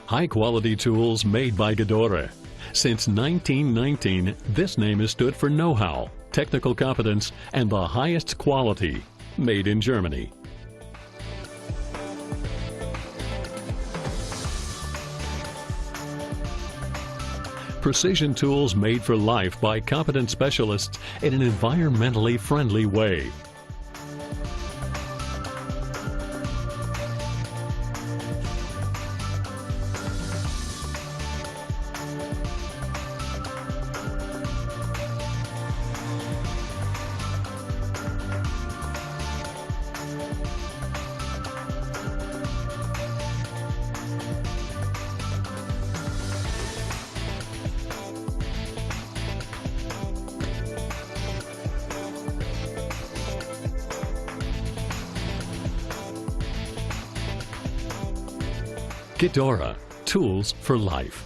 High-quality tools made by Gedore. Since 1919, this name has stood for know-how, technical competence, and the highest quality, made in Germany. Precision tools made for life by competent specialists in an environmentally friendly way. Gedore, tools for life.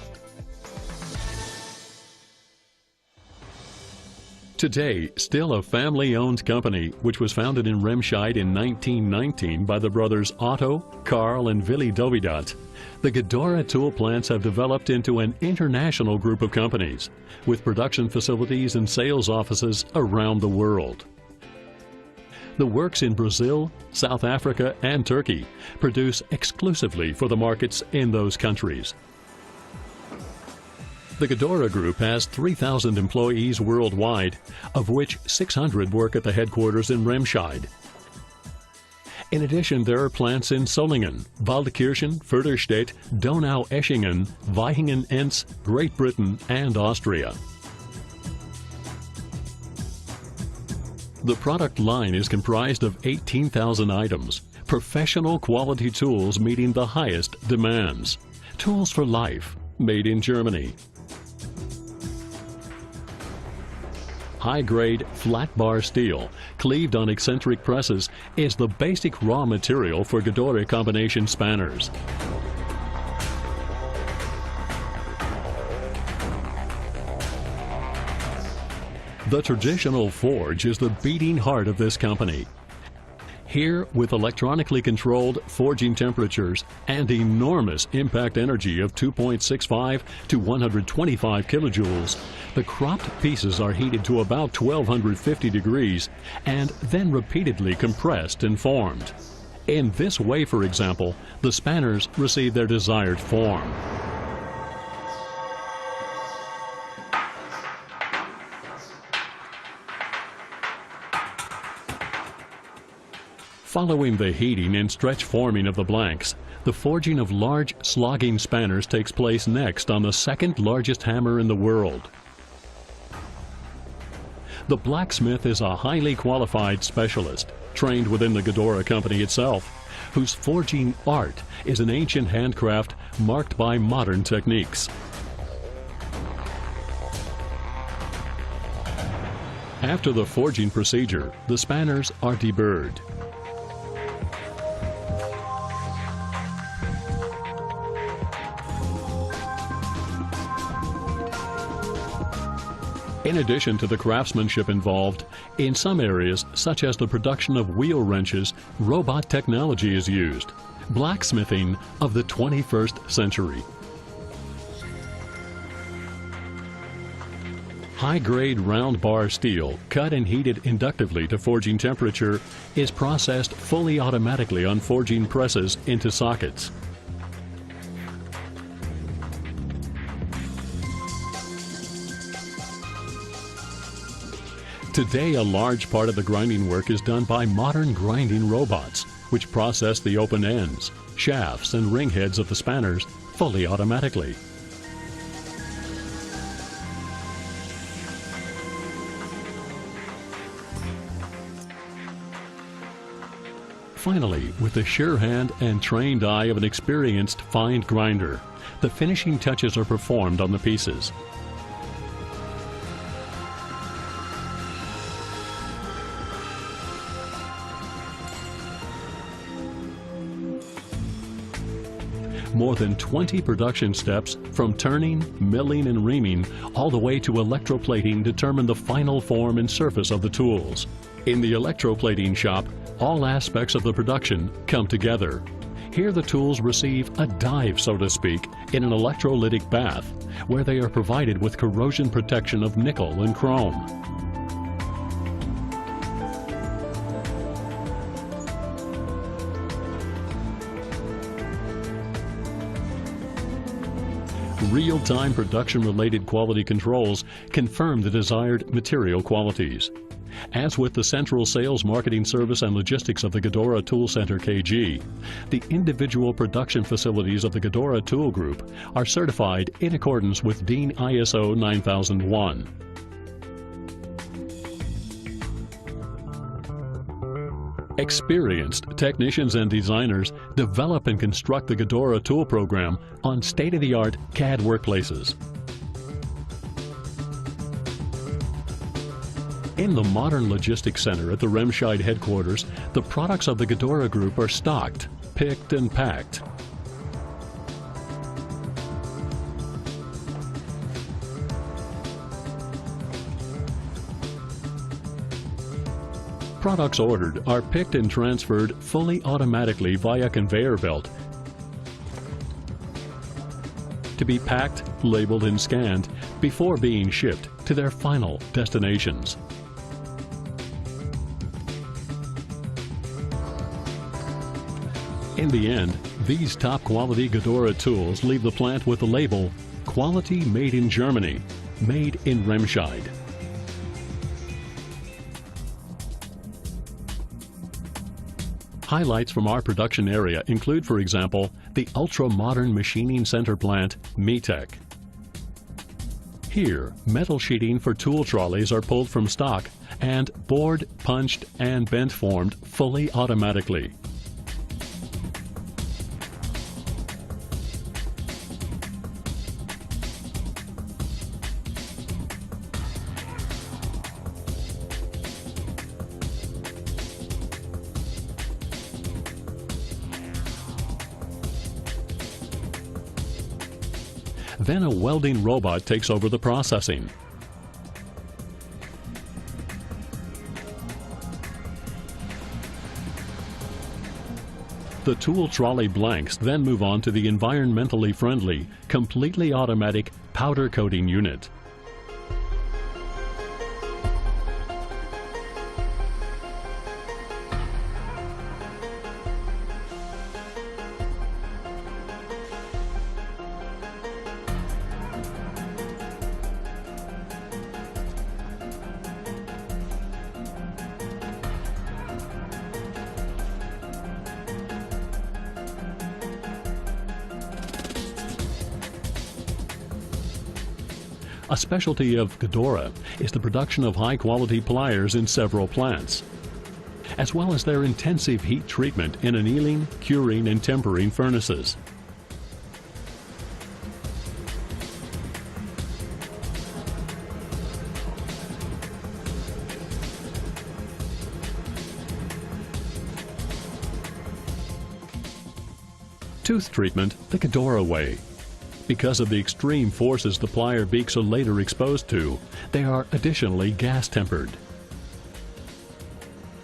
Today, still a family-owned company, which was founded in Remscheid in 1919 by the brothers Otto, Karl, and Willy Dovidat, the Gedore tool plants have developed into an international group of companies, with production facilities and sales offices around the world. The works in Brazil, South Africa, and Turkey produce exclusively for the markets in those countries. The Gedore Group has 3,000 employees worldwide, of which 600 work at the headquarters in Remscheid. In addition, there are plants in Solingen, Waldkirchen, Förderstedt, Donau-Eschingen, Vaihingen-Enz, Great Britain, and Austria. The product line is comprised of 18,000 items, professional quality tools meeting the highest demands. Tools for life, made in Germany. High-grade flat bar steel, cleaved on eccentric presses, is the basic raw material for Gedore combination spanners. The traditional forge is the beating heart of this company. Here, with electronically controlled forging temperatures and enormous impact energy of 2.65 to 125 kilojoules, the cropped pieces are heated to about 1250 degrees and then repeatedly compressed and formed. In this way, for example, the spanners receive their desired form. Following the heating and stretch forming of the blanks, the forging of large slogging spanners takes place next on the second largest hammer in the world. The blacksmith is a highly qualified specialist, trained within the Gedore company itself, whose forging art is an ancient handcraft marked by modern techniques. After the forging procedure, the spanners are deburred. In addition to the craftsmanship involved, in some areas, such as the production of wheel wrenches, robot technology is used. Blacksmithing of the 21st century. High-grade round bar steel, cut and heated inductively to forging temperature, is processed fully automatically on forging presses into sockets. Today, a large part of the grinding work is done by modern grinding robots, which process the open ends, shafts, and ring heads of the spanners fully automatically. Finally, with the sure hand and trained eye of an experienced fine grinder, the finishing touches are performed on the pieces. More than 20 production steps, from turning, milling, and reaming, all the way to electroplating, determine the final form and surface of the tools. In the electroplating shop, all aspects of the production come together. Here the tools receive a dive, so to speak, in an electrolytic bath, where they are provided with corrosion protection of nickel and chrome. Real-time production-related quality controls confirm the desired material qualities. As with the central sales, marketing, service, and logistics of the Gedore Tool Center KG, the individual production facilities of the Gedore Tool Group are certified in accordance with DIN ISO 9001. Experienced technicians and designers develop and construct the Gedore tool program on state-of-the-art CAD workplaces. In the modern logistics center at the Remscheid headquarters, the products of the Gedore Group are stocked, picked, and packed. Products ordered are picked and transferred fully automatically via conveyor belt to be packed, labeled, and scanned before being shipped to their final destinations. In the end, these top-quality Gedore tools leave the plant with the label "Quality Made in Germany, Made in Remscheid." Highlights from our production area include, for example, the ultra-modern machining center plant, METEC. Here, metal sheeting for tool trolleys are pulled from stock and bored, punched, and bent formed fully automatically. Then a welding robot takes over the processing. The tool trolley blanks then move on to the environmentally friendly, completely automatic powder coating unit. A specialty of Gedore is the production of high-quality pliers in several plants, as well as their intensive heat treatment in annealing, curing, and tempering furnaces. Tooth treatment the Gedore way. Because of the extreme forces the plier beaks are later exposed to, they are additionally gas-tempered.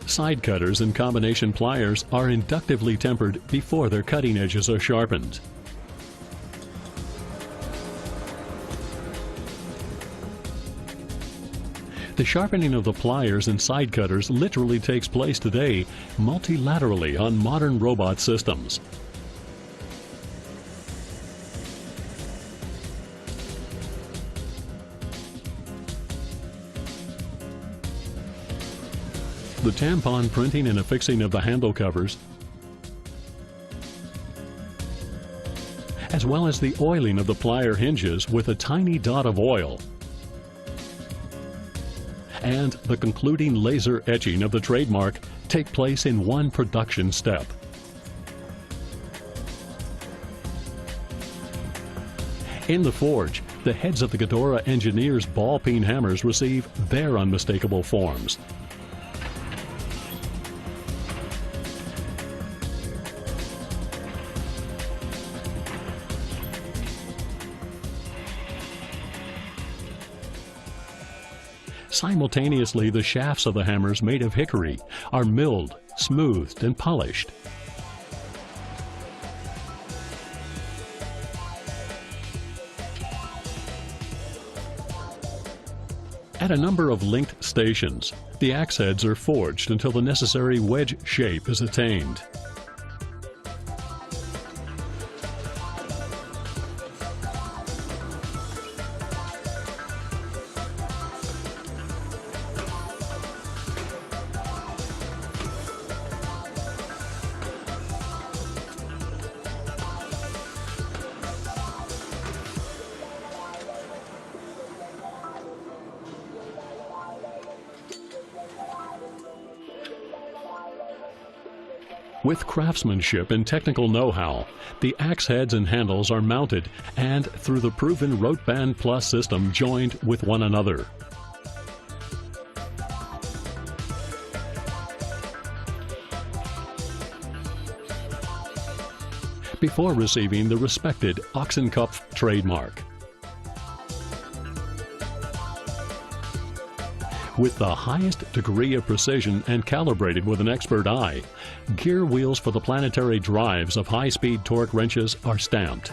Side cutters and combination pliers are inductively tempered before their cutting edges are sharpened. The sharpening of the pliers and side cutters literally takes place today multilaterally on modern robot systems. The tampon printing and affixing of the handle covers, as well as the oiling of the plier hinges with a tiny dot of oil, and the concluding laser etching of the trademark take place in one production step. In the forge, the heads of the Gedore engineers' ball-peen hammers receive their unmistakable forms. Simultaneously, the shafts of the hammers made of hickory are milled, smoothed, and polished. At a number of linked stations, the axe heads are forged until the necessary wedge shape is attained. With craftsmanship and technical know-how, the axe heads and handles are mounted and, through the proven Rotband Plus system, joined with one another. Before receiving the respected Ochsenkopf trademark. With the highest degree of precision and calibrated with an expert eye, gear wheels for the planetary drives of high-speed torque wrenches are stamped.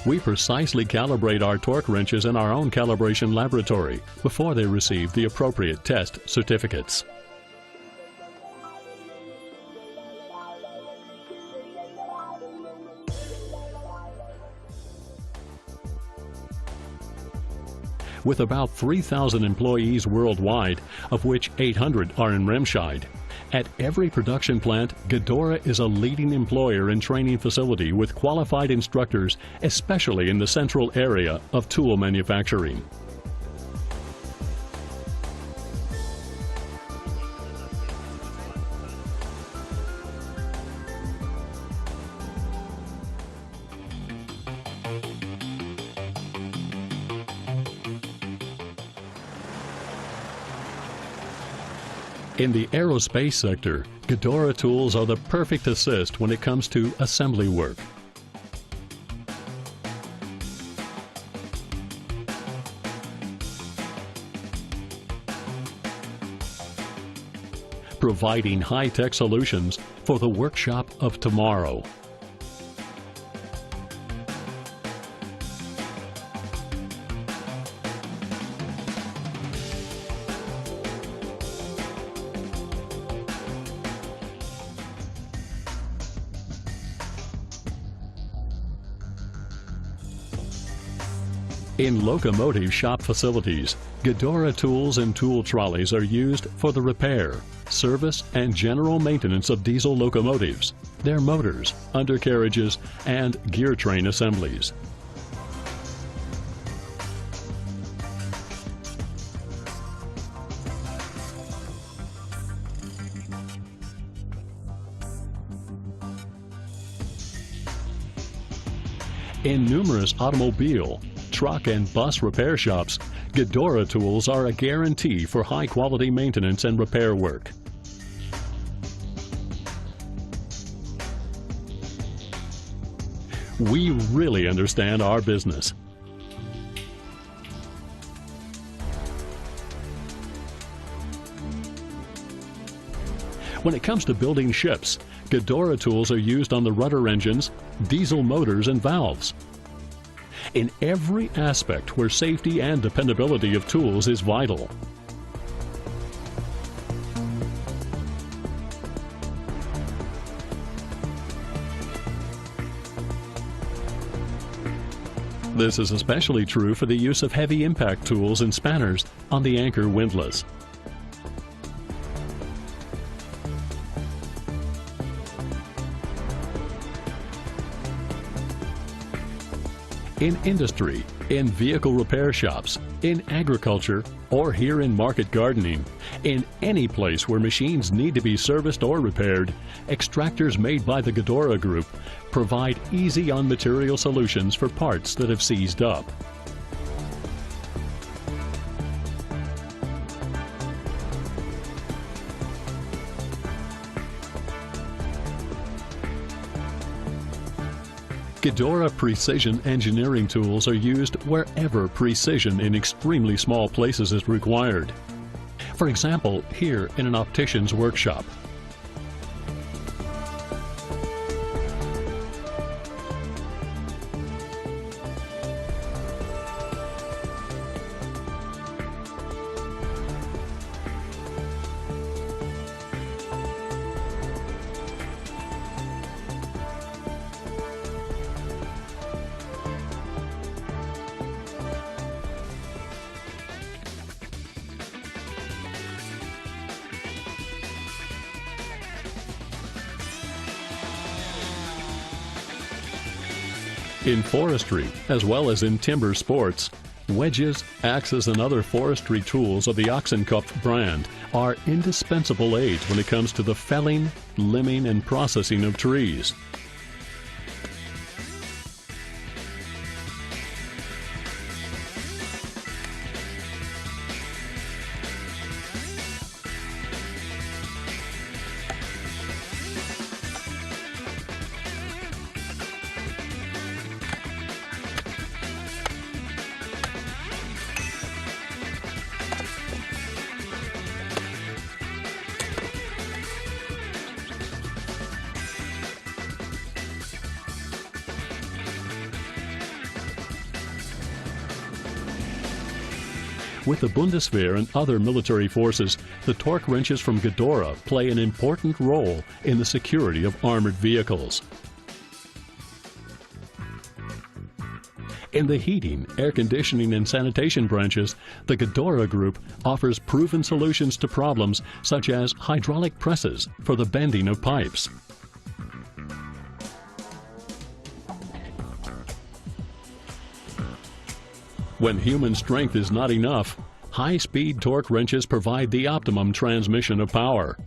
We precisely calibrate our torque wrenches in our own calibration laboratory before they receive the appropriate test certificates. With about 3,000 employees worldwide, of which 800 are in Remscheid, at every production plant, Gedore is a leading employer and training facility with qualified instructors, especially in the central area of tool manufacturing. In the aerospace sector, Gedore tools are the perfect assist when it comes to assembly work. Providing high-tech solutions for the workshop of tomorrow. In locomotive shop facilities, Gedore tools and tool trolleys are used for the repair, service, and general maintenance of diesel locomotives, their motors, undercarriages, and gear train assemblies. In numerous automobile, truck and bus repair shops, Gedore tools are a guarantee for high-quality maintenance and repair work. We really understand our business. When it comes to building ships, Gedore tools are used on the rudder engines, diesel motors, and valves. In every aspect where safety and dependability of tools is vital. This is especially true for the use of heavy impact tools and spanners on the anchor windlass. In industry, in vehicle repair shops, in agriculture, or here in market gardening, in any place where machines need to be serviced or repaired, extractors made by the Gedore Group provide easy on-material solutions for parts that have seized up. Gedore precision engineering tools are used wherever precision in extremely small places is required. For example, here in an optician's workshop. In forestry, as well as in timber sports, wedges, axes, and other forestry tools of the Oxenkopf brand are indispensable aids when it comes to the felling, limbing, and processing of trees. With the Bundeswehr and other military forces, the torque wrenches from Gedore play an important role in the security of armored vehicles. In the heating, air conditioning, and sanitation branches, the Gedore Group offers proven solutions to problems such as hydraulic presses for the bending of pipes. When human strength is not enough, high-speed torque wrenches provide the optimum transmission of power.